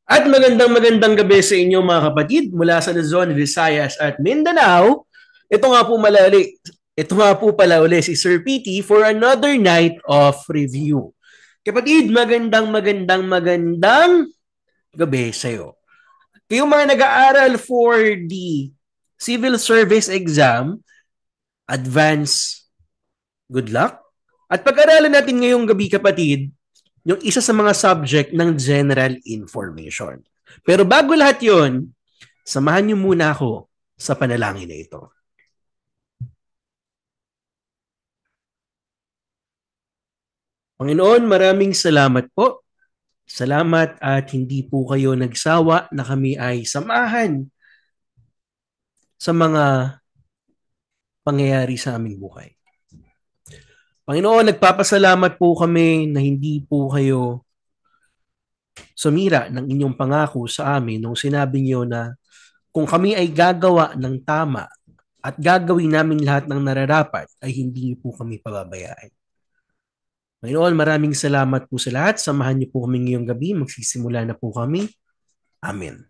At magandang gabi sa inyo mga kapatid mula sa Luzon, Visayas at Mindanao. Ito nga po malali. Ito nga po pala uli si Sir PT for another night of review. Kapatid, magandang gabi sa iyo. Kayong mga nag-aaral for the civil service exam, advance, good luck. At pag-aralan natin ngayong gabi kapatid, yung isa sa mga subject ng general information. Pero bago lahat yon, samahan niyo muna ako sa panalangin na ito. Panginoon, maraming salamat po. Salamat at hindi po kayo nagsawa na kami ay samahan sa mga pangyayari sa aming buhay. Panginoon, nagpapasalamat po kami na hindi po kayo sumira ng inyong pangako sa amin nung sinabi niyo na kung kami ay gagawa ng tama at gagawin namin lahat ng nararapat ay hindi po kami pababayaan. Ngayon, maraming salamat po sa lahat. Samahan niyo po kami ngayong gabi. Magsisimula na po kami. Amen.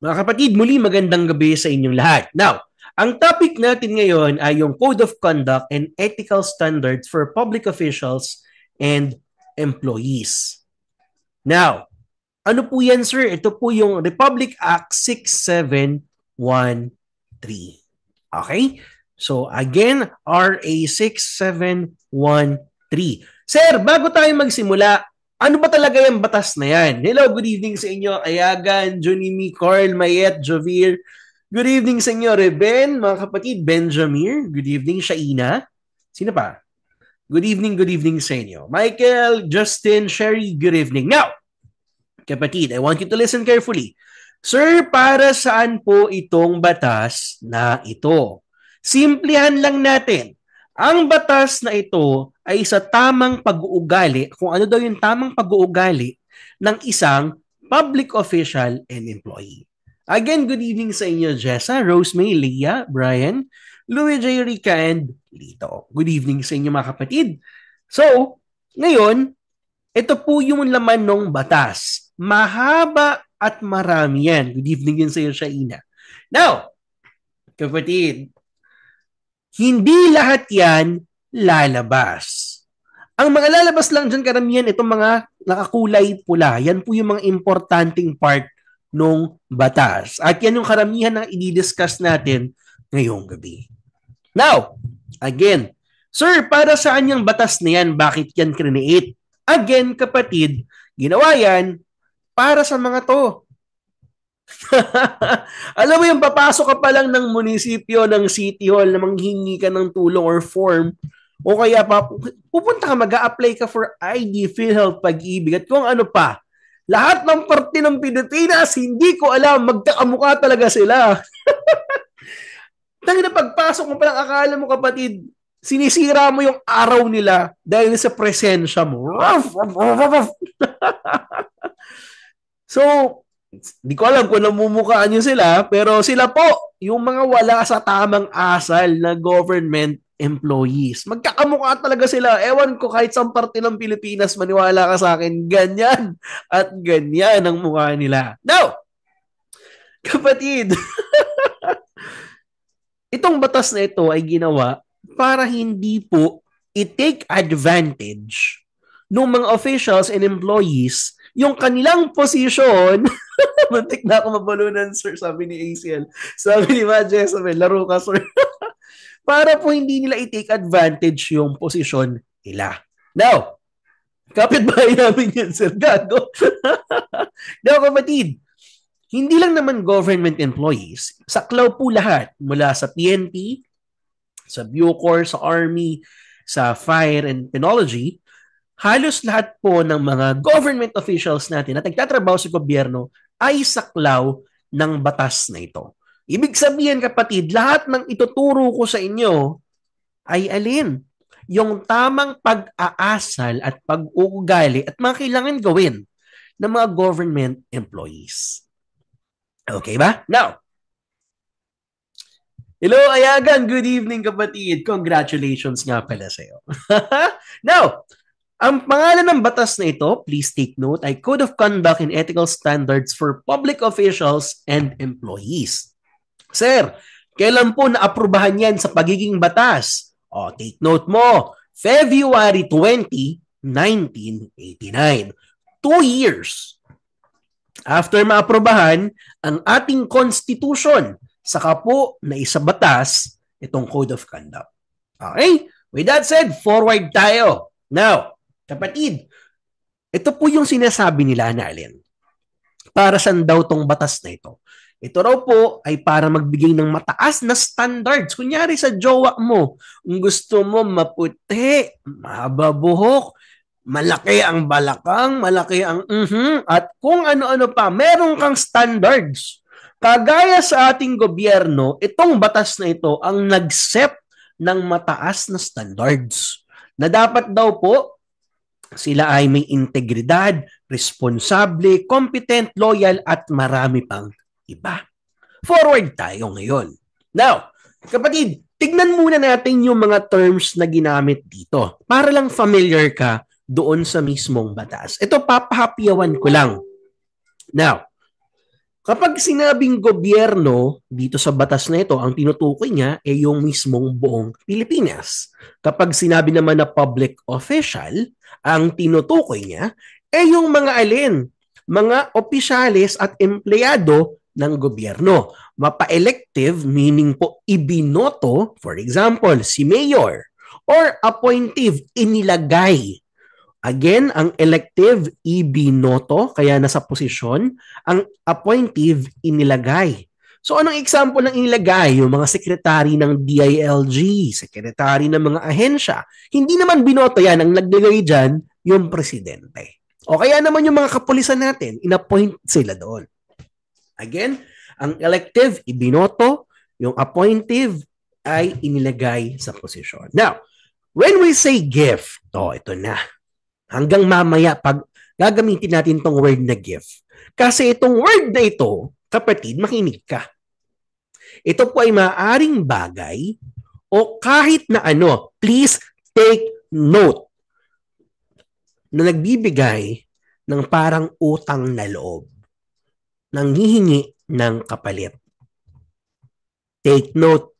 Mga kapatid, muli magandang gabi sa inyong lahat. Now, ang topic natin ngayon ay yung Code of Conduct and Ethical Standards for Public Officials and Employees. Now, ano po yan, sir? Ito po yung Republic Act 6713. Okay? So, again, RA 6713. Sir, bago tayo magsimula, ano ba talaga yung batas na yan? Hello, good evening sa inyo, Ayagan, Junimi, Carl, Mayet, Jovir. Good evening sa inyo, Reben, mga kapatid, Benjamir. Good evening, Shaina. Sino pa? Good evening sa inyo. Michael, Justin, Sherry, good evening. Now, kapatid, I want you to listen carefully. Sir, para saan po itong batas na ito? Simplihan lang natin. Ang batas na ito ay sa tamang pag-uugali, kung ano daw yung tamang pag-uugali ng isang public official and employee. Again, good evening sa inyo, Jessa, Rosemary, Leah, Brian, Louie J. Rica, and Lito. Good evening sa inyo mga kapatid. So, ngayon, ito po yung laman ng batas. Mahaba at marami yan. Good evening din sa iyo, Shaina. Now, kapatid, hindi lahat yan lalabas. Ang mga lalabas lang dyan karamihan, itong mga nakakulay pula. Yan po yung mga importanteng part ng batas. At yan yung karamihan na i-discuss natin ngayong gabi. Now, again, sir, para saan yung batas na yan? Bakit yan create? Again, kapatid, ginawa yan para sa mga to. Alam mo yung papasok ka pa lang ng munisipyo, ng city hall na manghingi ka ng tulong or form o kaya pupunta ka, mag-a-apply ka for ID, PhilHealth, Pag-ibig at kung ano pa. Lahat ng parte ng Pilipinas, hindi ko alam, magkakamukha talaga sila. Tangina, pagpasok mo pa lang, akala mo kapatid, sinisira mo yung araw nila dahil sa presensya mo. So, di ko alam kung namumukhaan nyo sila, pero sila po, yung mga wala sa tamang asal na government employees. Magkakamukha talaga sila. Ewan ko kahit sa parte ng Pilipinas, maniwala ka sa akin, ganyan at ganyan ang mukha nila. Now, kapatid, itong batas na ito ay ginawa para hindi po i-take advantage ng mga officials and employees yung kanilang posisyon. Muntik na ako mabalunan, sir, sabi ni ACL. Sabi ni Ma Jezabel, laro ka, sir. Para po hindi nila i-take advantage yung posisyon nila. Now, kapitbahay namin yan, sir. Gago. Now, kapatid, hindi lang naman government employees, saklaw po lahat mula sa PNP, sa Bucor, sa Army, sa Fire and Penology, halos lahat po ng mga government officials natin na nagtatrabaho sa gobyerno ay saklaw ng batas na ito. Ibig sabihin kapatid, lahat ng ituturo ko sa inyo ay alin? Yung tamang pag-aasal at pag-uugali at mga kailangan gawin ng mga government employees. Okay ba? Now, hello Ayagan, good evening kapatid. Congratulations nga pala sa'yo. Now, Ang pangalan ng batas na ito, please take note, ay Code of Conduct and Ethical Standards for Public Officials and Employees. Sir, kailan po naaprubahan yan sa pagiging batas? O, take note mo, February 20, 1989. 2 years after maaprubahan ang ating Constitution, saka po na isabatas itong Code of Conduct. Okay? With that said, forward tayo. Now, kapatid, ito po yung sinasabi nila na Alin. Para saan daw tong batas na ito? Ito raw po ay para magbigay ng mataas na standards. Kunyari sa jowa mo, kung gusto mo maputi, mahaba buhok, malaki ang balakang, malaki ang at kung ano-ano pa, meron kang standards. Kagaya sa ating gobyerno, itong batas na ito ang nag-set ng mataas na standards na dapat daw po sila ay may integridad, responsable, competent, loyal, at marami pang iba. Forward tayo ngayon. Now, kapatid, tignan muna natin yung mga terms na ginamit dito para lang familiar ka doon sa mismong batas. Ito, papahapyawan ko lang. Now, kapag sinabing gobyerno dito sa batas na ito, ang tinutukoy niya ay yung mismong buong Pilipinas. Kapag sinabi naman na public official, ang tinutukoy niya ay yung mga alin, mga opisyales at empleyado ng gobyerno. Mapa-elective, meaning po ibinoto, for example, si mayor, or appointive, inilagay. Again, ang elective, ibinoto, kaya nasa posisyon. Ang appointive, inilagay. So, anong example ng inilagay? Yung mga sekretary ng DILG, sekretary ng mga ahensya. Hindi naman binoto yan. Ang naglagay dyan, yung presidente. O kaya naman yung mga kapulisan natin, inappoint sila doon. Again, ang elective, ibinoto. Yung appointive ay inilagay sa posisyon. Now, when we say gift, ito na. Hanggang mamaya, pag gagamitin natin tong word na gift. Kasi itong word na ito, kapatid, makinig ka. Ito po ay maaaring bagay o kahit na ano, please take note, na nagbibigay ng parang utang na loob, nanghihingi ng kapalit. Take note,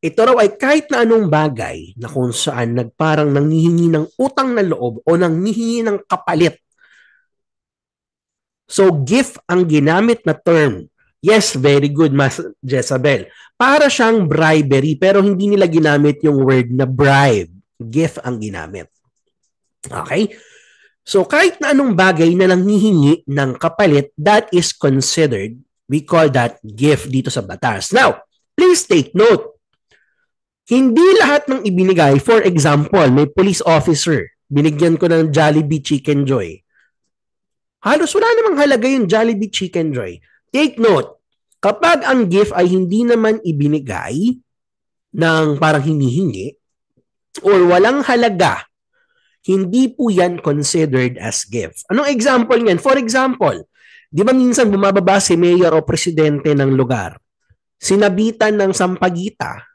ito raw ay kahit na anong bagay na kung saan nagparang nanghihingi ng utang na loob o nanghihingi ng kapalit. So, gift ang ginamit na term. Yes, very good, Mas Jezabel. Para siyang bribery, pero hindi nila ginamit yung word na bribe. Gift ang ginamit. Okay? So, kahit na anong bagay na nanghihingi ng kapalit, that is considered, we call that gift dito sa batas. Now, please take note, hindi lahat ng ibinigay, for example, may police officer, binigyan ko ng Jollibee Chicken Joy. Halos wala namang halaga yung Jollibee Chicken Joy. Take note, kapag ang gift ay hindi naman ibinigay ng parang hinihingi or walang halaga, hindi po yan considered as gift. Anong example niyan? For example, di ba minsan bumababa si mayor o presidente ng lugar? Sinabitan ng sampagita,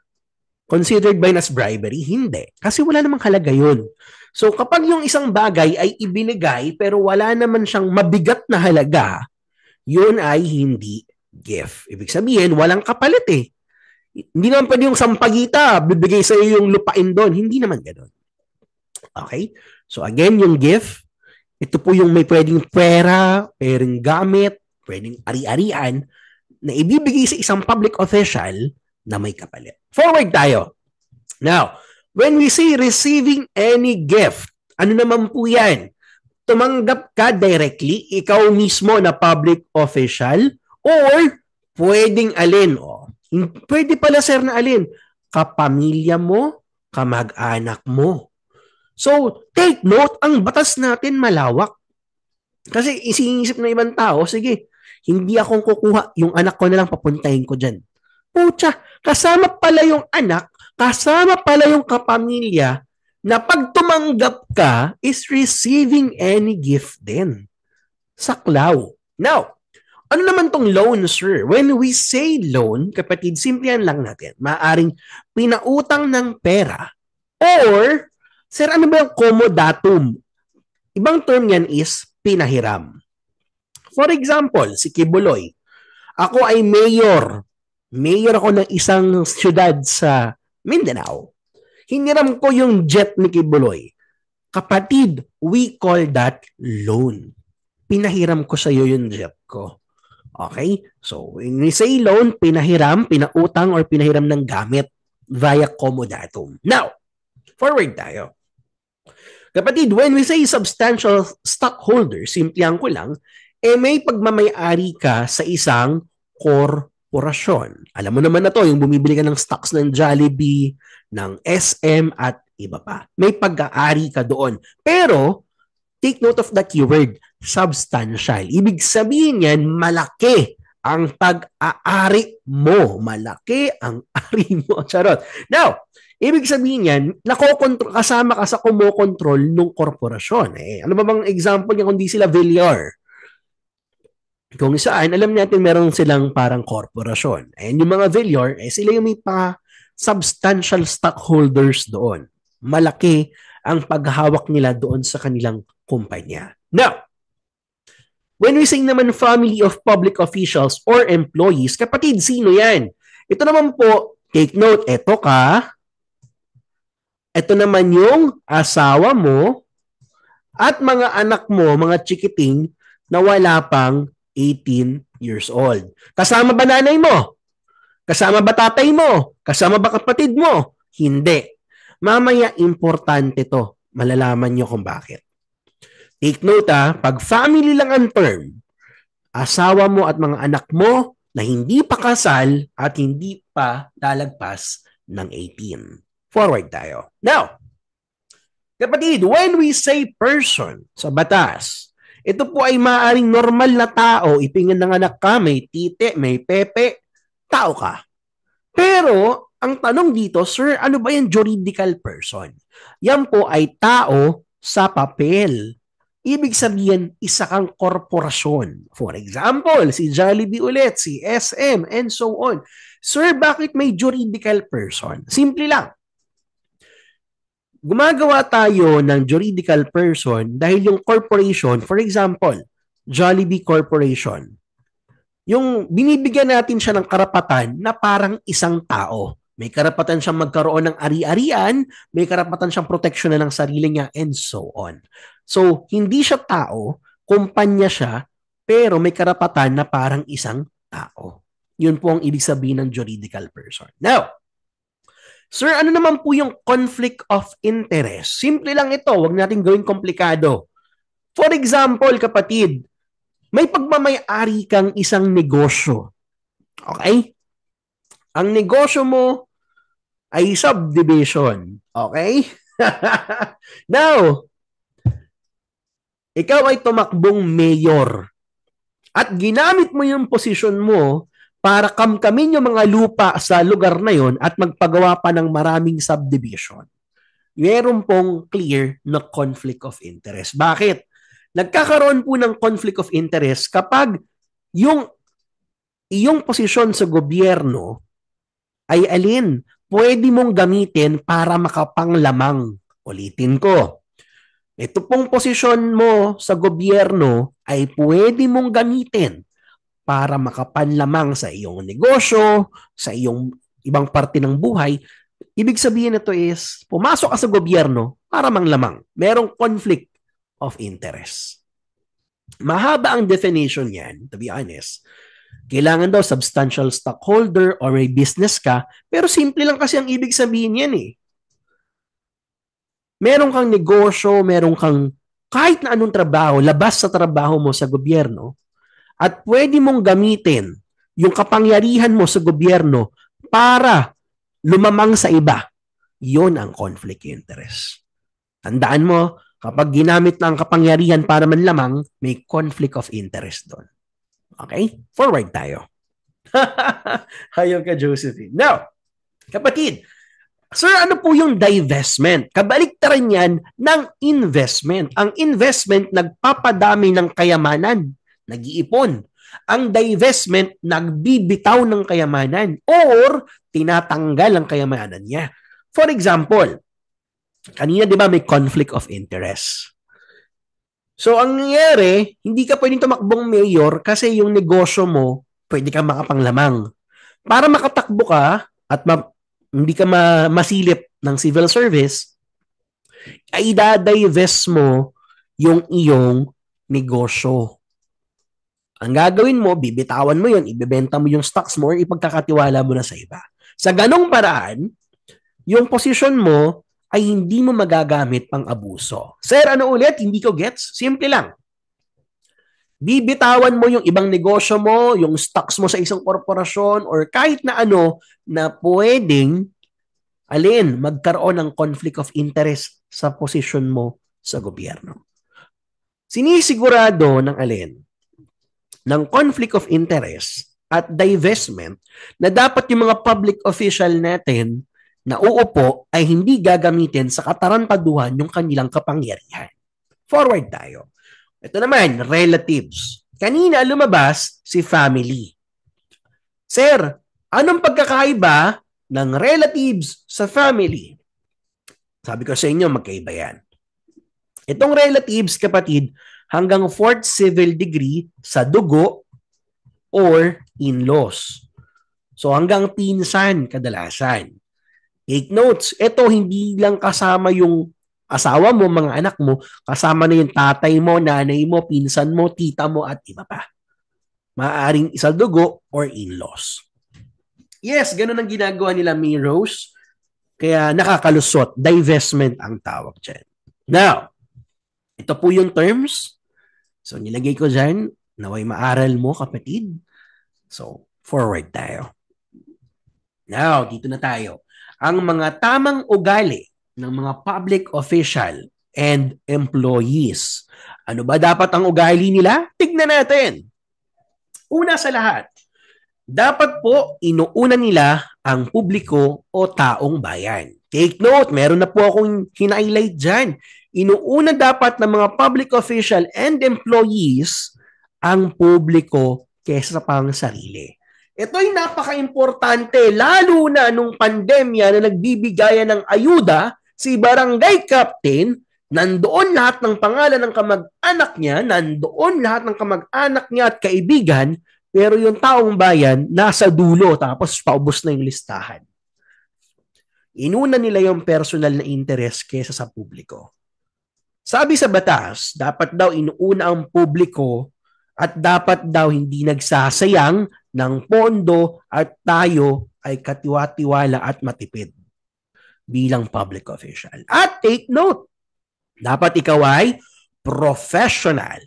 considered ba yun as bribery? Hindi. Kasi wala namang halaga yun. So kapag yung isang bagay ay ibinigay pero wala naman siyang mabigat na halaga, yun ay hindi gift. Ibig sabihin, walang kapalit eh. Hindi naman pwede yung sampagita, bibigay sa iyo yung lupain doon. Hindi naman ganoon. Okay? So again, yung gift, ito po yung may pwedeng pera, pwedeng gamit, pwedeng ari-arian na ibibigay sa isang public official na may kapalit. Forward tayo. Now, when we say receiving any gift, ano naman po yan? Tumanggap ka directly, ikaw mismo na public official, or pwedeng alin? Pwede pala sir na alin? Kapamilya mo, kamag-anak mo. So, take note, ang batas natin malawak. Kasi isinisip ng ibang tao, sige, hindi akong kukuha, yung anak ko na lang papuntahin ko dyan. Pucha, kasama pala yung anak, kasama pala yung kapamilya, na pag tumanggap ka is receiving any gift din. Saklaw. Now, ano naman tong loan, sir? When we say loan, kapatid, simplihan lang natin. Maaring pinautang ng pera or, sir, ano ba yung comodatum Ibang term yan is pinahiram. For example, si Kibuloy. Ako ay mayor. Mayor ako ng isang syudad sa Mindanao. Hiniram ko yung jet ni Kibuloy. Kapatid, we call that loan. Pinahiram ko sa iyo yung jet ko. Okay? So, when we say loan, pinahiram, pinautang, or pinahiram ng gamit via comodatum. Now, forward tayo. Kapatid, when we say substantial stockholder, simplihan ko lang, may pagmamayari ka sa isang korporasyon. Alam mo naman na to, yung bumibili ka ng stocks ng Jollibee, ng SM, at iba pa. May pag-aari ka doon. Pero, take note of the keyword, substantial. Ibig sabihin yan, malaki ang pag-aari mo. Malaki ang ari mo. Charot. Now, ibig sabihin yan, kasama ka sa kumokontrol ng korporasyon. Ano ba bang example niya kung di sila Villar? Kung saan, alam natin meron silang parang korporasyon. And yung mga Villar, sila yung may substantial stockholders doon. Malaki ang paghawak nila doon sa kanilang kumpanya. Now, when we say naman family of public officials or employees, kapatid, sino yan? Ito naman po, take note, ito naman yung asawa mo at mga anak mo, mga chikiting na wala pang 18 years old. Kasama ba nanay mo? Kasama ba tatay mo? Kasama ba kapatid mo? Hindi. Mamaya, importante to. Malalaman nyo kung bakit. Take note pag family lang ang term, asawa mo at mga anak mo na hindi pa kasal at hindi pa lalagpas ng 18. Forward tayo. Now, kapatid, when we say person sa batas, ito po ay maaaring normal na tao, ipinanganak ka, may tite, may pepe, tao ka. Pero, ang tanong dito, sir, ano ba yung juridical person? Yan po ay tao sa papel. Ibig sabihin, isa kang korporasyon. For example, si Jollibee ulit, si SM, and so on. Sir, bakit may juridical person? Simple lang. Gumagawa tayo ng juridical person dahil yung corporation, for example, Jollibee Corporation, yung binibigyan natin siya ng karapatan na parang isang tao. May karapatan siyang magkaroon ng ari-arian, may karapatan siyang proteksyon ng sarili niya, and so on. So, hindi siya tao, kumpanya siya, pero may karapatan na parang isang tao. Yun po ang ibig sabihin ng juridical person. Now, sir, ano naman po yung conflict of interest? Simple lang ito, huwag natin gawing komplikado. For example, kapatid, may pagmamayari kang isang negosyo. Okay? Ang negosyo mo ay subdivision. Okay? Now, ikaw ay tumakbong mayor at ginamit mo yung posisyon mo para kamkamin yung mga lupa sa lugar na yon at magpagawa pa ng maraming subdivision. Meron pong clear na conflict of interest. Bakit? Nagkakaroon po ng conflict of interest kapag yung iyong posisyon sa gobyerno ay alin, pwede mong gamitin para makapanglamang. Ulitin ko. Ito pong posisyon mo sa gobyerno ay pwede mong gamitin para makapanlamang sa iyong negosyo, sa iyong ibang parte ng buhay. Ibig sabihin nito is, pumasok ka sa gobyerno para manglamang. Merong conflict of interest. Mahaba ang definition yan, to be honest. Kailangan daw substantial stockholder or may business ka, pero simple lang kasi ang ibig sabihin yan eh. Meron kang negosyo, meron kang kahit na anong trabaho, labas sa trabaho mo sa gobyerno, at pwede mong gamitin yung kapangyarihan mo sa gobyerno para lumamang sa iba. Yun ang conflict interest. Tandaan mo, kapag ginamit na ang kapangyarihan para manlamang, may conflict of interest doon. Okay? Forward tayo. Hayop ka, Josephine. Now, kapatid, sir, ano po yung divestment? Kabaliktaran yan ng investment. Ang investment, nagpapadami ng kayamanan, nag-iipon. Ang divestment, nagbibitaw ng kayamanan or tinatanggal ang kayamanan niya. For example, kanina di ba may conflict of interest? So, ang nangyayari, hindi ka pwedeng tumakbong mayor kasi yung negosyo mo, pwede ka makapanglamang. Para makatakbo ka at hindi ka masilip ng civil service, ay idadivest mo yung iyong negosyo. Ang gagawin mo, bibitawan mo yun, ibebenta mo yung stocks mo or ipagkakatiwala mo na sa iba. Sa ganong paraan, yung posisyon mo ay hindi mo magagamit pang abuso. Sir, ano ulit? Hindi ko gets? Simple lang. Bibitawan mo yung ibang negosyo mo, yung stocks mo sa isang korporasyon or kahit na ano na pwedeng magkaroon ng conflict of interest sa posisyon mo sa gobyerno. Sinisigurado ng conflict of interest at divestment na dapat yung mga public official natin na uupo ay hindi gagamitin sa katarantaduhan yung kanilang kapangyarihan. Forward tayo. Ito naman, relatives. Kanina lumabas si family. Sir, anong pagkakaiba ng relatives sa family? Sabi ko sa inyo, magkaiba yan. Itong relatives, kapatid, hanggang 4th civil degree sa dugo or in-laws. So hanggang pinsan kadalasan. Take notes, ito hindi lang kasama yung asawa mo, mga anak mo, kasama na yung tatay mo, nanay mo, pinsan mo, tita mo, at iba pa. Maaaring isa dugo or in-laws. Yes, ganun ang ginagawa nila, May Rose. Kaya nakakalusot. Divestment ang tawag dyan. Now, ito po yung terms. So, nilagay ko dyan. Naway maaral mo, kapatid. So, forward tayo. Now, dito na tayo. Ang mga tamang ugali ng mga public official and employees. Ano ba dapat ang ugali nila? Tignan natin. Una sa lahat, dapat po inuuna nila ang publiko o taong bayan. Take note, meron na po akong hinighlight dyan. Inuuna dapat ng mga public official and employees ang publiko kesa pang sarili. Ito'y napaka-importante, lalo na nung pandemya na nagbibigayan ng ayuda, si barangay captain, nandoon lahat ng pangalan ng kamag-anak niya, nandoon lahat ng kamag-anak niya at kaibigan, pero yung taong bayan, nasa dulo, tapos paubos na yung listahan. Inuna nila yung personal na interest kesa sa publiko. Sabi sa batas, dapat daw inuuna ang publiko at dapat daw hindi nagsasayang ng pondo at tayo ay katiwa-tiwala at matipid bilang public official. At take note, dapat ikaw ay professional.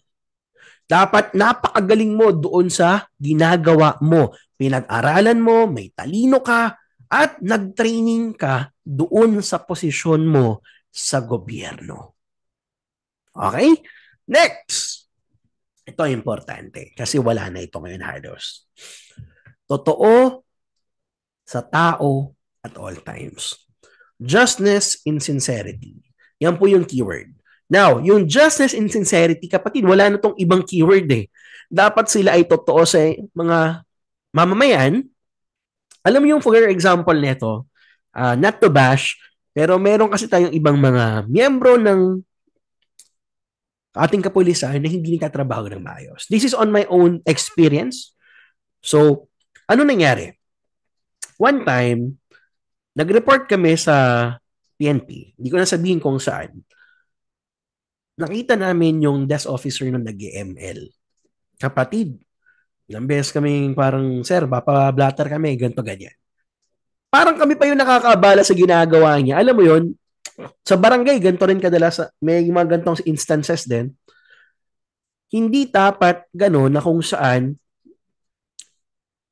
Dapat napakagaling mo doon sa ginagawa mo. Pinag-aralan mo, may talino ka, at nag-training ka doon sa posisyon mo sa gobyerno. Okay? Next! Ito importante kasi wala na ito ngayon, Hardos. Totoo sa tao at all times. Justness in sincerity. Yan po yung keyword. Now, yung justness and sincerity, kapatid, wala na tong ibang keyword eh. Dapat sila ay totoo sa mga mamamayan. Alam mo yung for example nito, not to bash, pero meron kasi tayong ibang mga miyembro ng ating kapulisan na hindi nagtatrabaho ng maayos. This is on my own experience. So, ano nangyari? One time, nag-report kami sa PNP. Hindi ko na sabihin kung saan. Nakita namin yung desk officer nung nag-ML. Kapatid, ilang beses kami parang, sir, papablatter kami, ganito, ganyan. Parang kami pa yung nakakabala sa ginagawa niya. Alam mo yun, sa barangay, ganito rin kadalas, may mga ganitong instances din. Hindi dapat gano'n na kung saan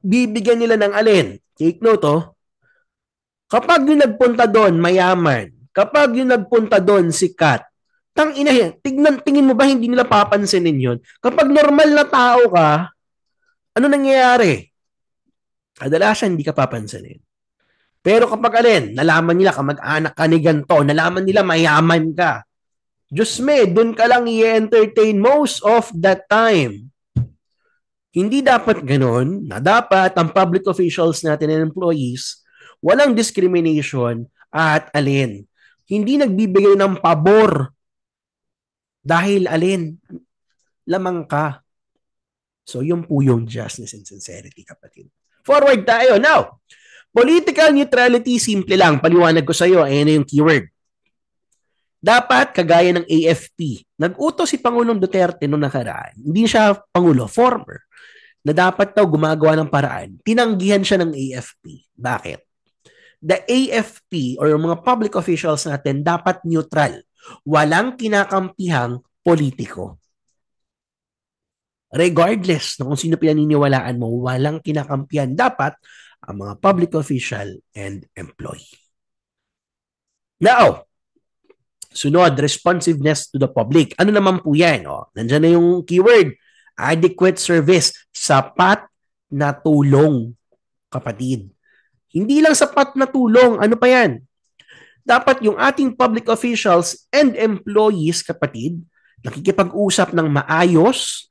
bibigyan nila ng take note, kapag yung nagpunta doon, mayaman. Kapag yung nagpunta doon, sikat. Tingin mo ba hindi nila papansinin yun? Kapag normal na tao ka, ano nangyayari? Kadalasan hindi ka papansinin. Pero kapag nalaman nila kamag-anak ka ni ganito, nalaman nila mayaman ka, Diyos me, dun ka lang i-entertain most of that time. Hindi dapat ganun, na dapat ang public officials natin and employees, walang discrimination at hindi nagbibigay ng pabor dahil lamang ka. So, yun po yung justness and sincerity, kapatid. Forward tayo. Now, political neutrality, simple lang. Paliwanag ko sa iyo, ayan na yung keyword. Dapat, kagaya ng AFP, nag-utos si Pangulong Duterte noong nakaraan, hindi siya Pangulo, former, na dapat daw gumagawa ng paraan, tinanggihan siya ng AFP. Bakit? The AFP or yung mga public officials natin dapat neutral. Walang kinakampihang politiko. Regardless na kung sino pinaniniwalaan mo, walang kinakampihan. Dapat ang mga public official and employee. Now, sunod, responsiveness to the public. Ano naman po yan? Nandiyan na yung keyword. Adequate service. Sapat na tulong, kapatid. Hindi lang sapat na tulong. Ano pa yan? Dapat yung ating public officials and employees, kapatid, nakikipag-usap ng maayos,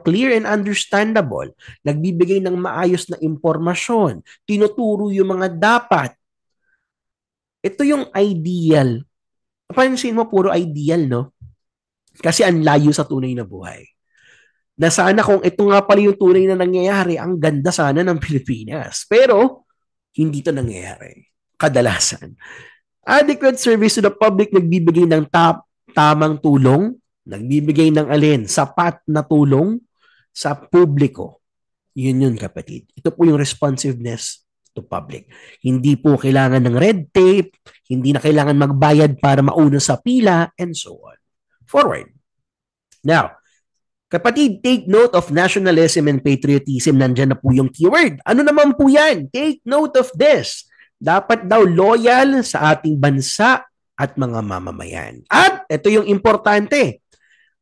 clear and understandable, nagbibigay ng maayos na impormasyon, tinuturo yung mga dapat. Ito yung ideal. Pansin mo, puro ideal, no? Kasi ang layo sa tunay na buhay. Na sana kung ito nga pala yung tunay na nangyayari, ang ganda sana ng Pilipinas. Pero, hindi ito nangyayari. Kadalasan. Adequate service to the public, nagbibigay ng tamang tulong, nagbibigay ng alin, sapat na tulong sa publiko. Yun, kapatid. Ito po yung responsiveness to public. Hindi po kailangan ng red tape, hindi na kailangan magbayad para mauna sa pila, and so on. Forward. Now, kapatid, take note of nationalism and patriotism. Nandyan na po yung keyword. Ano naman po yan? Take note of this. Dapat daw loyal sa ating bansa at mga mamamayan. At ito yung importante.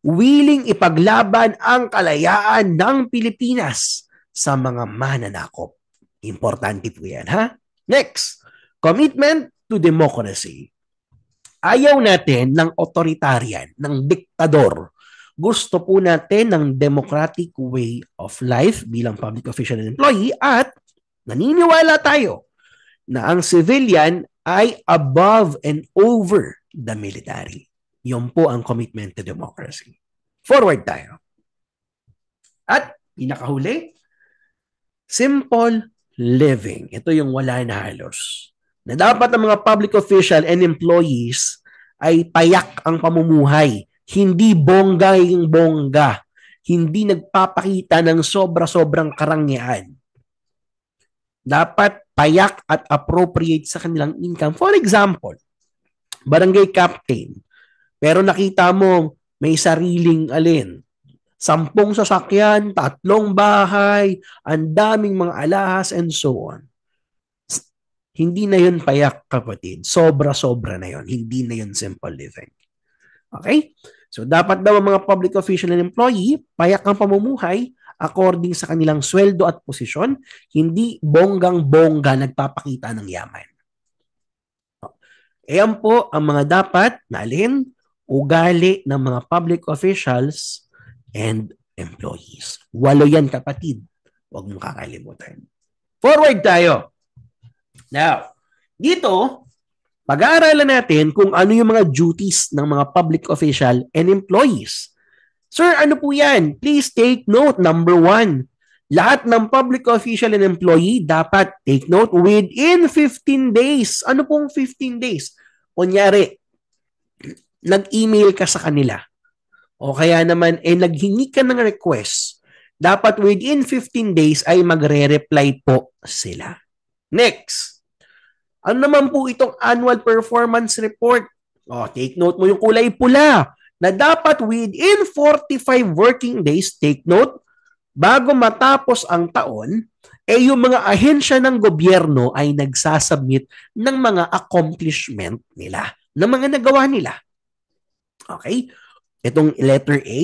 Willing ipaglaban ang kalayaan ng Pilipinas sa mga mananakop. Importante po yan, ha? Next, commitment to democracy. Ayaw natin ng authoritarian, ng diktador. Gusto po natin ng democratic way of life bilang public official and employee at naniniwala tayo na ang civilian ay above and over the military. Yun po ang commitment to democracy. Forward tayo. At pinakahuli, simple living. Ito yung wala na halos. Na dapat ang mga public official and employees ay payak ang pamumuhay. Hindi bongga yung bongga. Hindi nagpapakita ng sobra-sobrang karangyaan. Dapat payak at appropriate sa kanilang income. For example, barangay captain. Pero nakita mo may sariling 10 sasakyan, 3 bahay, ang daming mga alahas, and so on. Hindi na yun payak, kapatid. Sobra-sobra na yun. Hindi na yun simple living. Okay? So, dapat daw ang mga public official and employee, payak ang pamumuhay according sa kanilang sweldo at posisyon, hindi bonggang-bongga nagpapakita ng yaman. Ayan po ang mga dapat na ugali ng mga public officials and employees. 8 yan, kapatid. Huwag mong kakalimutan. Forward tayo. Now, dito, pag-aaralan natin kung ano yung mga duties ng mga public official and employees. Sir, ano po yan? Please take note. Number 1, lahat ng public official and employee dapat take note within 15 days. Ano pong 15 days? Kunyari, nag-email ka sa kanila. O kaya naman, naghingi ka ng request. Dapat within 15 days ay magre-reply po sila. Next. Ano naman po itong annual performance report? Take note mo yung kulay pula na dapat within 45 working days, take note, bago matapos ang taon, yung mga ahensya ng gobyerno ay nagsasubmit ng mga accomplishment nila, ng mga nagawa nila. Okay? Itong letter A,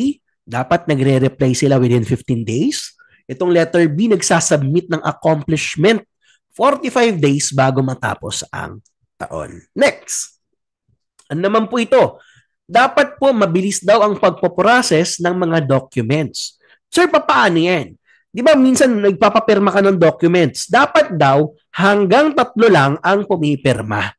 dapat nagre-reply sila within 15 days. Itong letter B, nagsasubmit ng accomplishment 45 days bago matapos ang taon. Next. Ano naman po ito? Dapat po mabilis daw ang pagpoprocess ng mga documents. Sir, paano yan? Di ba minsan nagpapapirma ka ng documents? Dapat daw hanggang 3 lang ang pumipirma.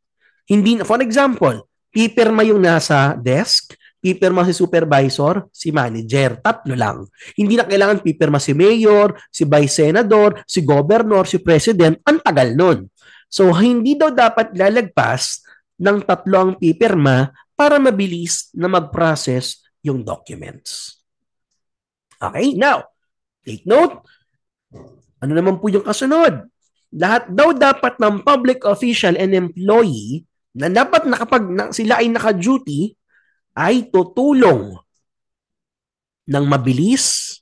Hindi, for example, pipirma yung nasa desk, pipirma si supervisor, si manager. Tatlo lang. Hindi na kailangan pipirma si mayor, si vice senador, si governor, si president. Ang tagal nun. So, hindi daw dapat lalagpas ng tatlo ang pipirma para mabilis na mag-process yung documents. Okay, now, take note. Ano naman po yung kasunod? Lahat daw dapat ng public official and employee na dapat sila ay naka-duty ay tutulong ng mabilis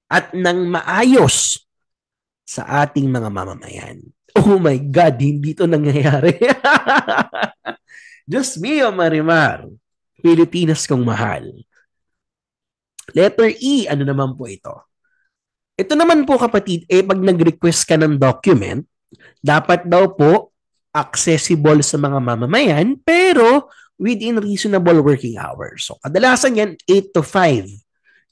at ng maayos sa ating mga mamamayan. Oh my God, hindi ito nangyayari. Diyos mio, Marimar. Pilipinas kong mahal. Letter E, ano naman po ito? Ito naman po kapatid, pag nag-request ka ng document, dapat daw po accessible sa mga mamamayan pero within reasonable working hours. So, kadalasan yan, 8 to 5.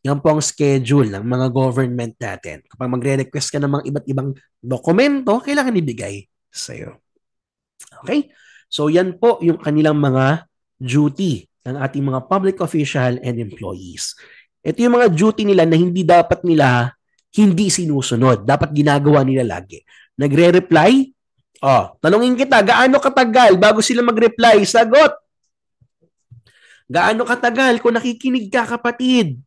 Yan po ang schedule ng mga government natin. Kapag magre-request ka ng mga iba't ibang dokumento, kailangan ibigay sa'yo. Okay? So, yan po yung kanilang mga duty ng ating mga public official and employees. Ito yung mga duty nila na hindi dapat nila hindi sinusunod. Dapat ginagawa nila lagi. Nagre-reply, tanungin kita, gaano katagal bago sila mag-reply? Sagot! Gaano katagal kung nakikinig ka, kapatid?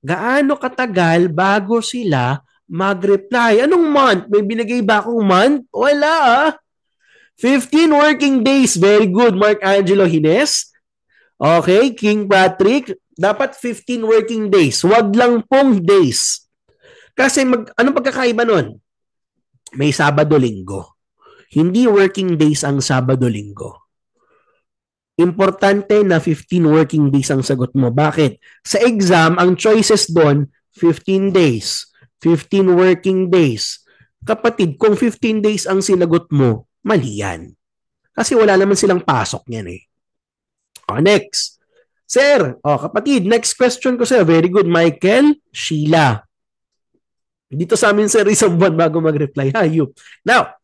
Gaano katagal bago sila mag-reply? Anong month? May binigay ba akong month? Wala 15 working days. Very good, Mark Angelo Hines. Okay, King Patrick. Dapat 15 working days. Wag lang pong days. Kasi anong pagkakaiba nun? May Sabado-Linggo. Hindi working days ang Sabado-Linggo. Importante na 15 working days ang sagot mo. Bakit? Sa exam, ang choices doon, 15 days. 15 working days. Kapatid, kung 15 days ang sinagot mo, mali yan. Kasi wala naman silang pasok yan eh. Next. Sir, kapatid, next question ko sir. Very good, Michael Sheila. Dito sa amin sir, isang buwan bago mag-reply. Hayop. Now,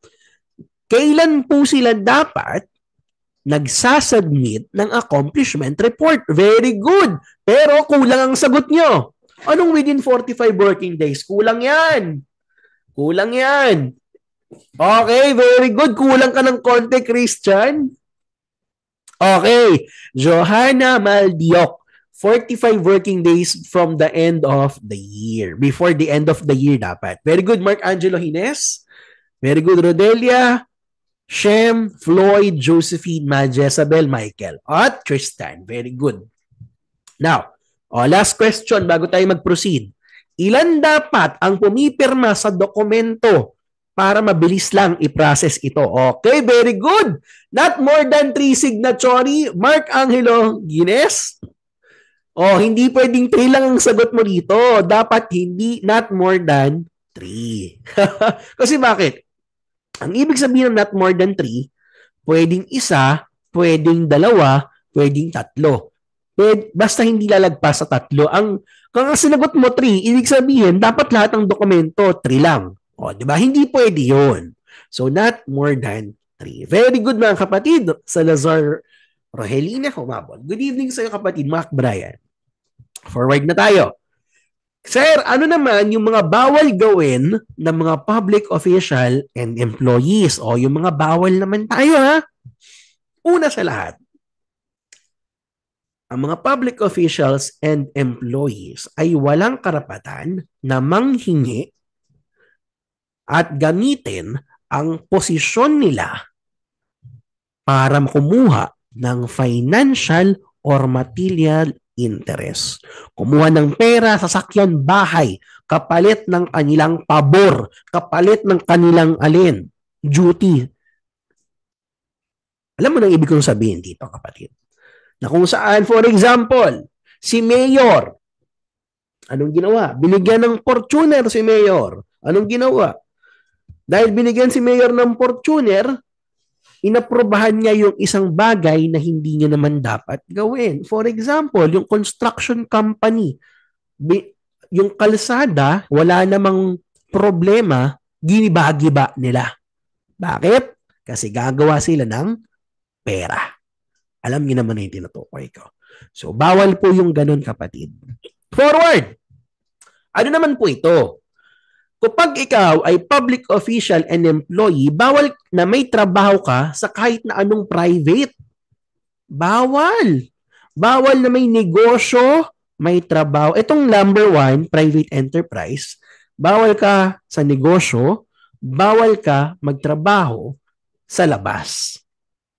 kailan po sila dapat nagsasubmit ng accomplishment report? Very good. Pero kulang ang sagot nyo. Anong within 45 working days? Kulang yan. Kulang yan. Okay, very good. Kulang ka ng konti, Christian. Okay. Johanna Maldiok. 45 working days from the end of the year. Before the end of the year dapat. Very good, Mark Angelo Hines. Very good, Rodelia. Shem, Floyd, Josephine, Jezabel, Michael, at Tristan. Very good. Now, last question bago tayo mag-proceed. Ilan dapat ang pumipirma sa dokumento para mabilis lang i-process ito? Okay, very good. Not more than 3 signatory. Mark Angelo Guinness. Hindi pwedeng 3 lang ang sagot mo dito. Dapat not more than 3. Kasi bakit? Ang ibig sabihin ng not more than 3, pwedeng 1, pwedeng 2, pwedeng 3. Basta hindi lalagpas sa 3. Kung ang sinagot mo 3, ibig sabihin, dapat lahat ng dokumento 3 lang. Diba? Hindi pwede yun. So, not more than 3. Very good mga kapatid. Salazar Rogelina humabol. Good evening sa iyo kapatid, Mac Brian. Forward na tayo. Sir, ano naman yung mga bawal gawin ng mga public official and employees? Yung mga bawal naman tayo ha. Una sa lahat, ang mga public officials and employees ay walang karapatan na manghingi at gamitin ang posisyon nila para kumuha ng financial or material interest. Kumuha ng pera, sasakyan, bahay, kapalit ng kanilang pabor, kapalit ng kanilang duty. Alam mo nang ibig kong sabihin dito, kapatid? Na kung saan, for example, si Mayor, anong ginawa? Binigyan ng Fortuner si Mayor. Anong ginawa? Dahil binigyan si Mayor ng Fortuner, inaprobahan niya yung isang bagay na hindi niya naman dapat gawin. For example, yung construction company, yung kalsada, wala namang problema, giniba-giba nila. Bakit? Kasi gagawa sila ng pera. Alam niyo naman na yung tinutukoy ko. So, bawal po yung ganun, kapatid. Forward! Ano naman po ito? Kapag ikaw ay public official and employee, bawal na may trabaho ka sa kahit na anong private. Bawal. Bawal na may negosyo, may trabaho. Itong number one, private enterprise, bawal ka sa negosyo, bawal ka magtrabaho sa labas.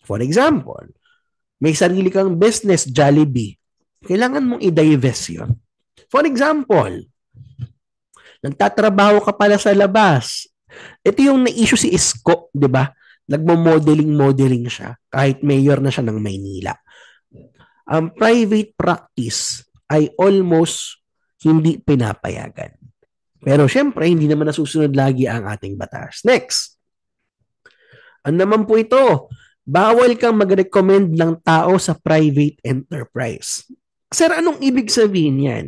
For example, may sarili kang business, Jollibee. Kailangan mong i-divest yun. For example, nagtatrabaho ka pala sa labas. Ito yung na-issue si Isko, di ba? Nagmo-modeling siya kahit mayor na siya ng Maynila. Ang private practice ay almost hindi pinapayagan. Pero syempre, hindi naman nasusunod lagi ang ating batas. Next. Ano naman po ito? Bawal kang mag-recommend ng tao sa private enterprise. Sir, anong ibig sabihin yan?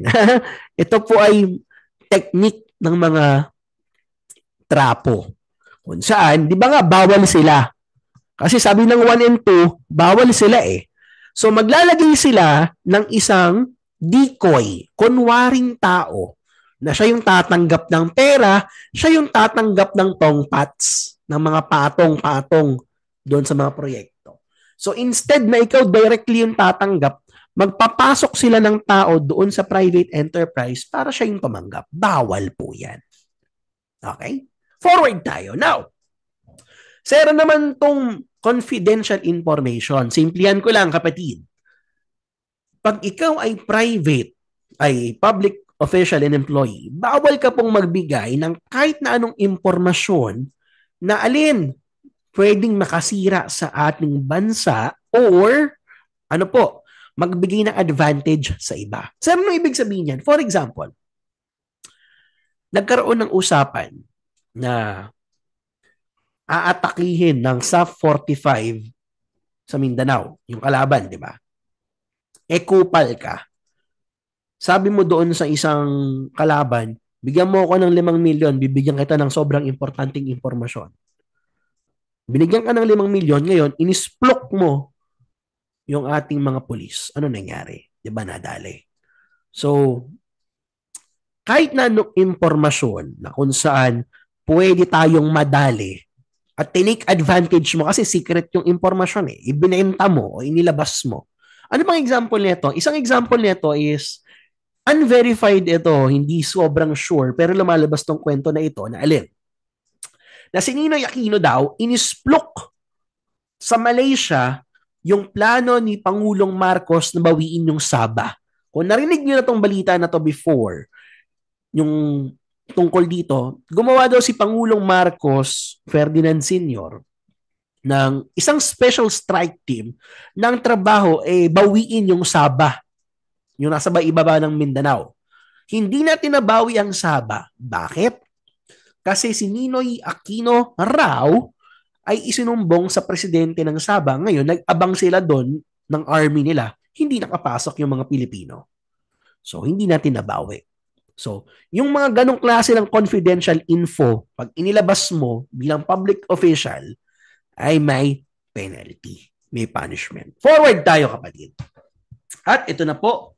Ito po ay technique ng mga trapo. Kung saan, di ba nga, bawal sila. Kasi sabi ng 1 and 2, bawal sila eh. So maglalagay sila ng isang decoy, kunwaring tao, na siya yung tatanggap ng pera, siya yung tatanggap ng tongpats, ng mga patong-patong doon sa mga proyekto. So instead na ikaw directly yung tatanggap, magpapasok sila ng tao doon sa private enterprise para siya yung tumanggap. Bawal po yan. Okay? Forward tayo. Now, sir, naman tong confidential information. Simplihan ko lang, kapatid. Pag ikaw ay private, ay public official and employee, bawal ka pong magbigay ng kahit na anong impormasyon na alin pwedeng makasira sa ating bansa or ano po, magbigay ng advantage sa iba. So, ano ibig sabihin yan? For example, nagkaroon ng usapan na aatakihin ng SAF-45 sa Mindanao, yung kalaban, di ba? Kupal ka. Sabi mo doon sa isang kalaban, bigyan mo ako ng 5 milyon, bibigyan kita ng sobrang importanteng impormasyon. Binigyan ka ng 5 milyon, ngayon, inisplok mo yung ating mga pulis. Ano nangyari? Di ba nadali? So, kahit na anong impormasyon na kung saan pwede tayong madali at tinake advantage mo kasi secret yung impormasyon eh. Ibinenta mo o inilabas mo. Ano bang example nito? Isang example nito is unverified ito, hindi sobrang sure, pero lumalabas tong kwento na ito na alin? Na si Ninoy Aquino daw, inisplok sa Malaysia yung plano ni Pangulong Marcos na bawiin yung Sabah. Kung narinig niyo na tong balita na to before, yung tungkol dito, gumawa daw si Pangulong Marcos Ferdinand Sr. ng isang special strike team ng trabaho bawiin yung Sabah, yung nasa ibaba ng Mindanao. Hindi na tinabawi ang Sabah. Bakit? Kasi si Ninoy Aquino raw ay isinumbong sa presidente ng Sabah. Ngayon, nag-abang sila doon ng army nila. Hindi nakapasok yung mga Pilipino. So, hindi natin nabawi. So, yung mga ganong klase ng confidential info, pag inilabas mo bilang public official, ay may penalty. May punishment. Forward tayo, kapatid. At ito na po.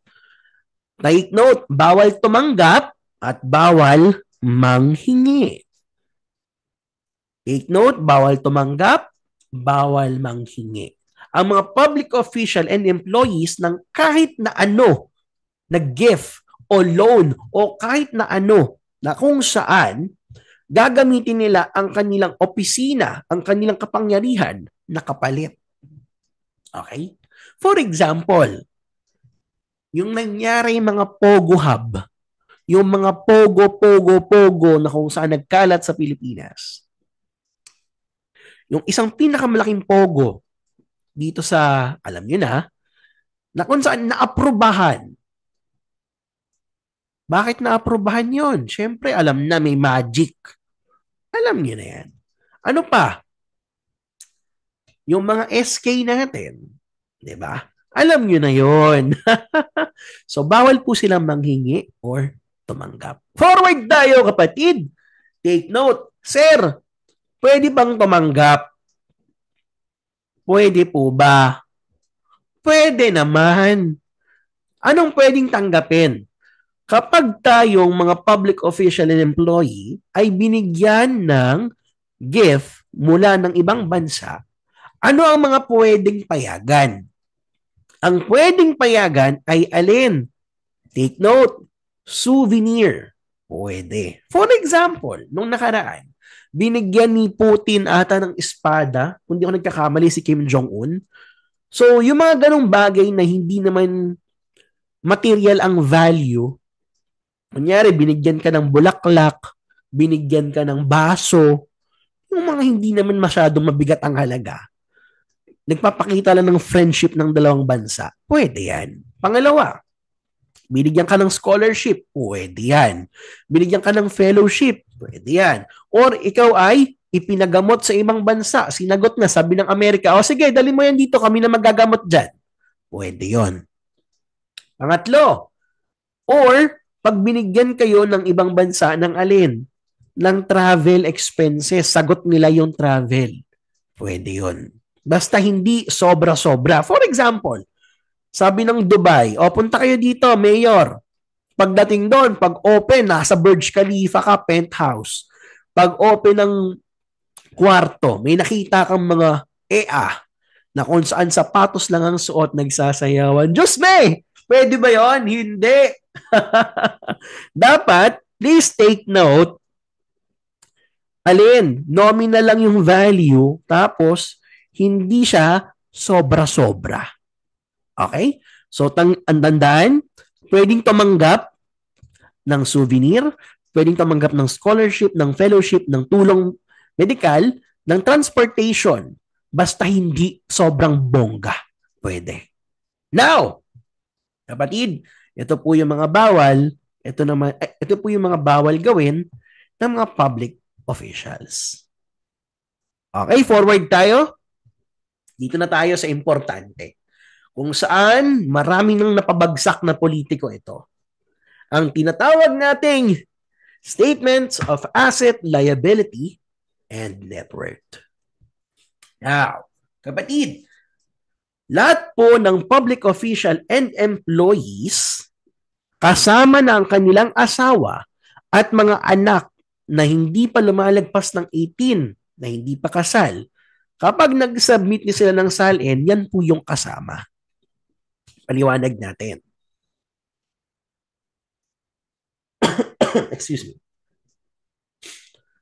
Take note, bawal tumanggap at bawal manghingi. Take note, bawal tumanggap, bawal manghingi. Ang mga public official and employees ng kahit na ano na gift o loan o kahit na ano na kung saan gagamitin nila ang kanilang opisina, ang kanilang kapangyarihan na kapalit. Okay? For example, yung nangyari mga Pogo Hub, yung mga Pogo na kung saan nagkalat sa Pilipinas. Yung isang pinakamalaking Pogo dito sa, alam nyo na kung saan naaprubahan. Bakit naaprubahan yon? Siyempre, alam na may magic. Alam nyo na yan. Ano pa? Yung mga SK natin. Diba? Alam nyo na yon. So, bawal po silang manghingi or tumanggap. Forward tayo, kapatid. Take note. Sir, pwede bang tumanggap? Pwede po ba? Pwede naman. Anong pwedeng tanggapin? Kapag tayong mga public official and employee ay binigyan ng gift mula ng ibang bansa, ano ang mga pwedeng payagan? Ang pwedeng payagan ay alin? Take note, souvenir. Pwede. For example, nung nakaraan, binigyan ni Putin ata ng espada, kung di ako nagkakamali si Kim Jong-un. So, yung mga ganong bagay na hindi naman material ang value, kunyari, binigyan ka ng bulaklak, binigyan ka ng baso, yung mga hindi naman masyadong mabigat ang halaga, nagpapakita lang ng friendship ng dalawang bansa, pwede yan. Pangalawa, binigyan ka ng scholarship, pwede yan. Binigyan ka ng fellowship, pwede yan. Or ikaw ay ipinagamot sa ibang bansa, sinagot na, sabi ng Amerika, o sige, dali mo yan dito, kami na magagamot dyan. Pwede yon. Pangatlo, or pag binigyan kayo ng ibang bansa ng alin? Ng travel expenses, sagot nila yung travel. Pwede yon. Basta hindi sobra-sobra. For example, sabi ng Dubai, o punta kayo dito, Mayor. Pagdating doon, pag open, nasa Burj Khalifa ka, penthouse. Pag open ng kwarto, may nakita kang mga na kung saan sapatos lang ang suot, nagsasayawan. Diyos me! Pwede ba yon? Hindi. Dapat, please take note, alin, nominal lang yung value, tapos, hindi siya sobra-sobra. Okay? So, tandaan, pwedeng tumanggap ng souvenir, pwedeng tumanggap ng scholarship, ng fellowship, ng tulong medical, ng transportation, basta hindi sobrang bongga. Pwede. Now, kapatid, ito po yung mga bawal, ito po yung mga bawal gawin ng mga public officials. Okay, forward tayo. Dito na tayo sa importante. Kung saan marami nang napabagsak na politiko ito. Ang tinatawag nating statements of asset, liability, and net worth. Now, kapatid, lahat po ng public official and employees, kasama na ang kanilang asawa at mga anak na hindi pa lumalagpas ng 18, na hindi pa kasal, kapag nag-submit niya sila ng SALN, yan po yung kasama. Paliwanag natin. Excuse me.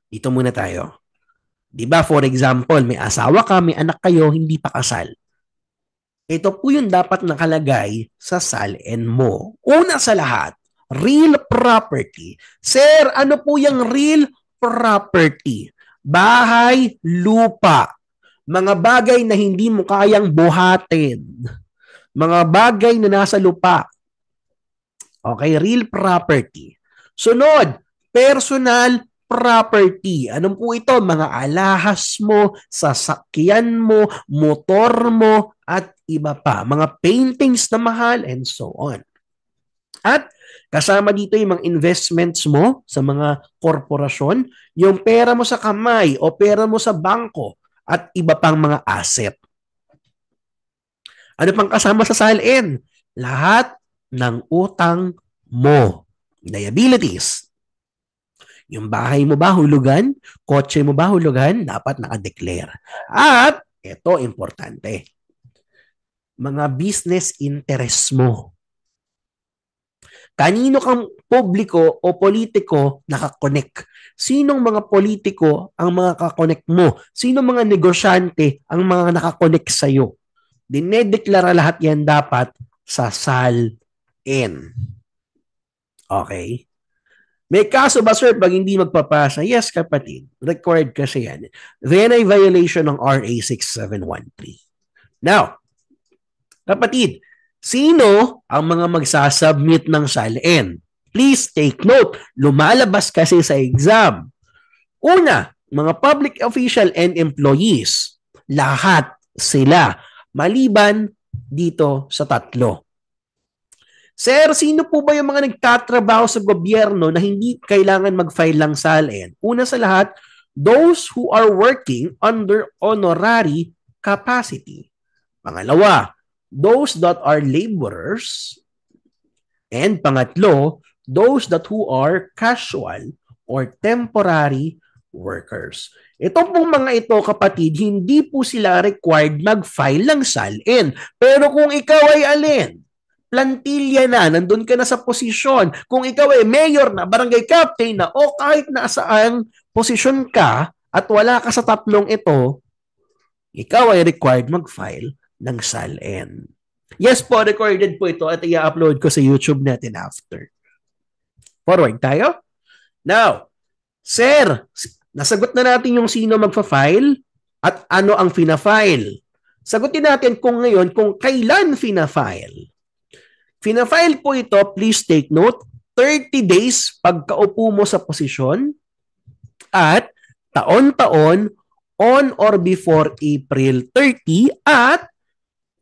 Dito muna tayo. Diba, for example, may asawa ka, may anak kayo, hindi pa kasal. Ito po yung dapat nakalagay sa SALN mo. Una sa lahat, real property. Sir, ano po yung real property? Bahay, lupa. Mga bagay na hindi mo kayang buhatin. Mga bagay na nasa lupa. Okay, real property. Sunod, personal property. Anong po ito? Mga alahas mo, sasakyan mo, motor mo, at iba pa. Mga paintings na mahal and so on. At kasama dito yung mga investments mo sa mga korporasyon, yung pera mo sa kamay o pera mo sa bangko, at iba pang mga asset. Ano pang kasama sa SALN? Lahat ng utang mo. Liabilities. Yung bahay mo ba hulugan? Kotse mo ba hulugan? Dapat naka-declare. At, ito importante, mga business interests mo. Kanino kang publiko o politiko nakakonect? Sinong mga politiko ang mga kakonect mo? Sinong mga negosyante ang mga nakakonect sa'yo? Dinedeklara lahat yan dapat sa SALN. Okay? May kaso ba, sir, pag hindi magpapasa? Yes, kapatid. Required kasi yan. Then ay violation ng RA 6713. Now, kapatid, sino ang mga magsasubmit ng SALN? Please take note. Lumalabas kasi sa exam. Una, mga public official and employees. Lahat sila. Maliban dito sa tatlo. Sir, sino po ba yung mga nagtatrabaho sa gobyerno na hindi kailangan mag-file lang SALN? Una sa lahat, those who are working under honorary capacity. Pangalawa, those that are laborers. And pangatlo, those that who are casual or temporary workers. Ito pong mga ito, kapatid, hindi po sila required mag-file ng SALN. Pero kung ikaw ay alin, plantilla na, nandun ka na sa posisyon, kung ikaw ay mayor na, barangay captain na, o kahit nasaang posisyon ka at wala ka sa tatlong ito, ikaw ay required mag-file ng SALN. Yes po, recorded po ito at i-upload ko sa YouTube natin after. Forward tayo. Now, sir, nasagot na natin yung sino magfa-file at ano ang fina-file. Sagutin natin kung ngayon kung kailan fina-file. Fina-file po ito, please take note, 30 days pagkaupo mo sa posisyon at taon-taon on or before April 30 at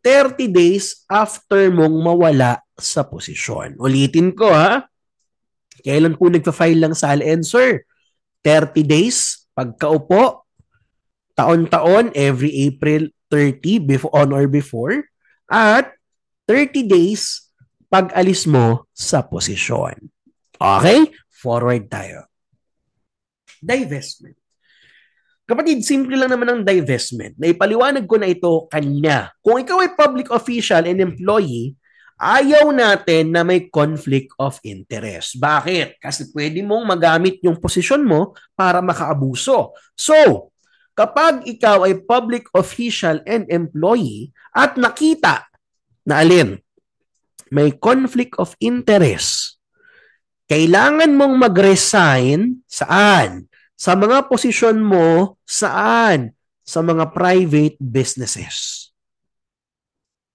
30 days after mong mawala sa posisyon. Ulitin ko ha. Kailan po nagpa-file lang sa SALN, sir? 30 days pagkaupo, taon-taon every April 30 before, on or before, at 30 days pag alis mo sa posisyon. Okay? Forward tayo. Divestment. Kapatid, simple lang naman ang divestment. Naipaliwanag ko na ito kanina. Kung ikaw ay public official and employee, ayaw natin na may conflict of interest. Bakit? Kasi pwede mong magamit yung posisyon mo para makaabuso. So, kapag ikaw ay public official and employee at nakita na alin, may conflict of interest, kailangan mong mag-resign saan? Sa mga posisyon mo, saan? Sa mga private businesses.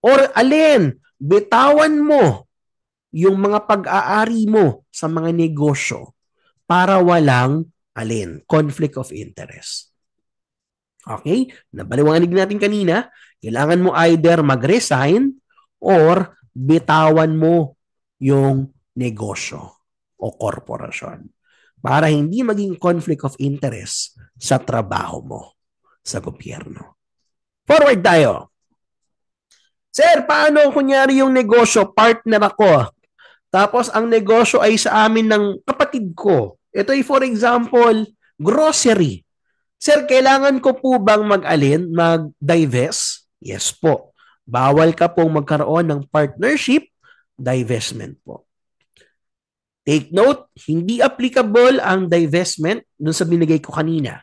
Or alin, bitawan mo yung mga pag-aari mo sa mga negosyo para walang alin, conflict of interest. Okay? Nabaliwanag natin kanina, kailangan mo either mag-resign or bitawan mo yung negosyo o korporasyon para hindi maging conflict of interest sa trabaho mo sa gobyerno. Forward tayo. Sir, paano kunyari yung negosyo, partner ako, tapos ang negosyo ay sa amin ng kapatid ko. Ito ay for example, grocery. Sir, kailangan ko po bang mag-divest? Yes po. Bawal ka pong magkaroon ng partnership, divestment po. Take note, hindi applicable ang divestment dun sa binigay ko kanina.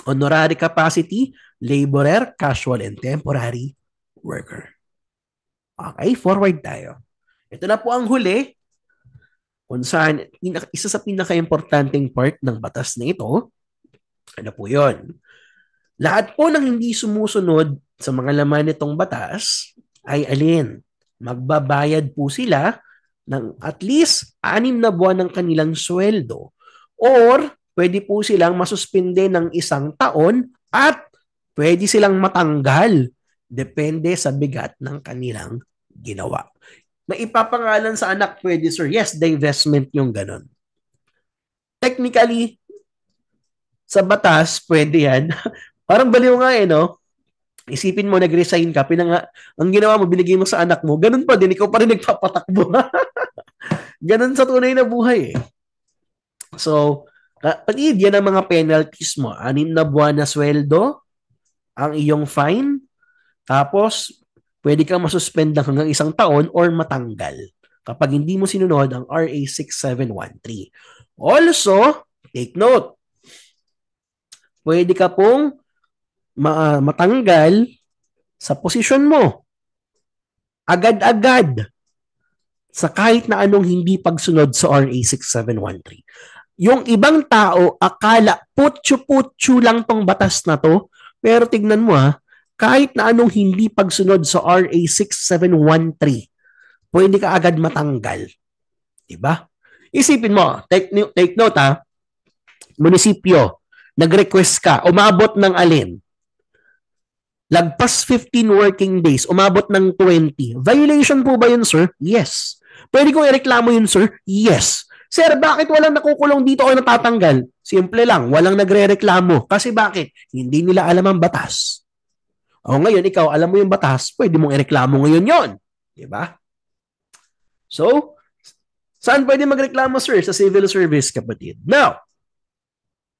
Honorary capacity, laborer, casual and temporary worker. Okay, forward tayo. Ito na po ang huli kung saan isa sa pinaka-importanting part ng batas na ito. Ano po yun? Lahat po ng hindi sumusunod sa mga laman nitong batas ay alin? Magbabayad po sila ng at least 6 na buwan ng kanilang sweldo or pwede po silang masuspinde ng 1 taon at pwede silang matanggal depende sa bigat ng kanilang ginawa. Maipapangalan sa anak pwede, sir. Yes, divestment yung ganun. Technically, sa batas, pwede yan. Parang baliw nga no? Isipin mo, nag-resign ka, ang ginawa mo, binigay mo sa anak mo, ganun pa din, ikaw pa rin nagpapatakbo. Ganun sa tunay na buhay eh. So, kapatid, yan ang mga penalties mo. 6 na buwan na sweldo, ang iyong fine, tapos, pwede kang masuspend hanggang 1 taon or matanggal kapag hindi mo sinunod ang RA 6713. Also, take note, pwede ka pong matanggal sa posisyon mo agad-agad sa kahit na anong hindi pagsunod sa RA 6713. Yung ibang tao akala putyo-putyo lang tong batas na to, pero tignan mo kahit na anong hindi pagsunod sa RA 6713, pwede ka agad matanggal. Diba? Isipin mo, take note munisipyo, nag-request ka, umabot ng alin? Lagpas 15 working days, umabot ng 20. Violation po ba yun, sir? Yes. Pwede kong ireklamo yun, sir? Yes. Sir, bakit walang nakukulong dito o natatanggal? Simple lang, walang nagre-reklamo. Kasi bakit? Hindi nila alam ang batas. O ngayon, ikaw, alam mo yung batas, pwede mong ireklamo ngayon yon. Diba? So, Saan pwede magreklamo, sir? Sa civil service, kapatid. Now,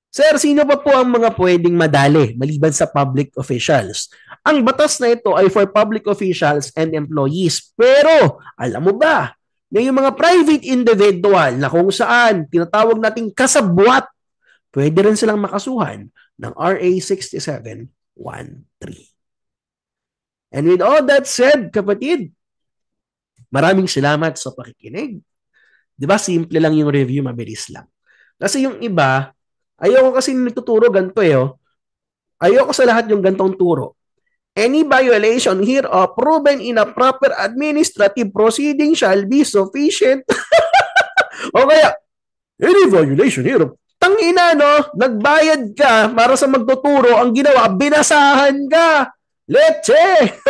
sir, sino pa po ang mga pwedeng madali maliban sa public officials? Ang batas na ito ay for public officials and employees. Pero, alam mo ba, na yung mga private individual na kung saan tinatawag nating kasabwat, pwede rin silang makasuhan ng RA 6713. And with all that said, kapatid, maraming salamat sa pakikinig. Di ba, simple lang yung review, mabilis lang. Kasi yung iba, ayoko kasi nagtuturo ganito Ayoko sa lahat yung gantong turo. Any violation hereof proven in a proper administrative proceeding shall be sufficient. O kaya, any violation hereof. Tangina, no? Nagbayad ka para sa magtuturo. Ang ginawa, binasahan ka. Leche!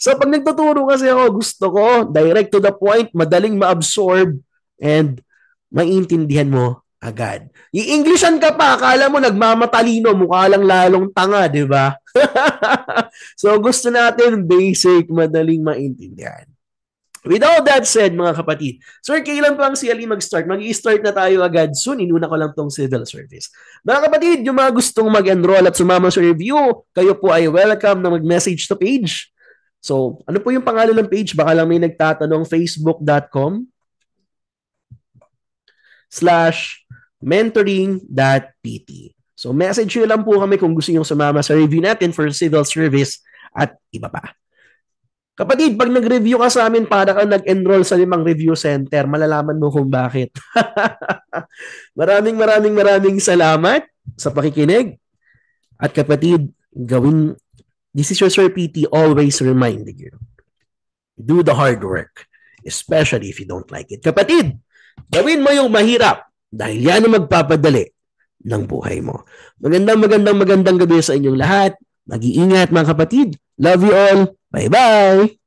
So pag nagtuturo kasi ako, gusto ko, direct to the point, madaling ma-absorb, and maintindihan mo agad. I-Englishan ka pa, akala mo nagmamatalino, mukha lang lalong tanga, di ba? So gusto natin basic, madaling maintindihan. With all that said, mga kapatid, sir, kailan pa ang CLE mag-start? Mag-i-start na tayo agad soon. Inuna ko lang tong civil service. Mga kapatid, yung mga gustong mag-enroll at sumama sa review, kayo po ay welcome na mag-message to page. So, ano po yung pangalan ng page? Baka lang may nagtatanong, facebook.com/mentoring.pt. So, message nyo lang po kami kung gusto nyo sumama sa review natin for civil service at iba pa. Kapatid, pag nag-review ka sa amin, para ka nag-enroll sa 5 review center, malalaman mo kung bakit. Maraming salamat sa pakikinig. At kapatid, this is your Sir PT always reminding you, do the hard work, especially if you don't like it. Kapatid, gawin mo yung mahirap dahil yan ang magpapadali ng buhay mo. Magandang gabi sa inyong lahat. Mag-iingat mga kapatid. Love you all. Bye-bye!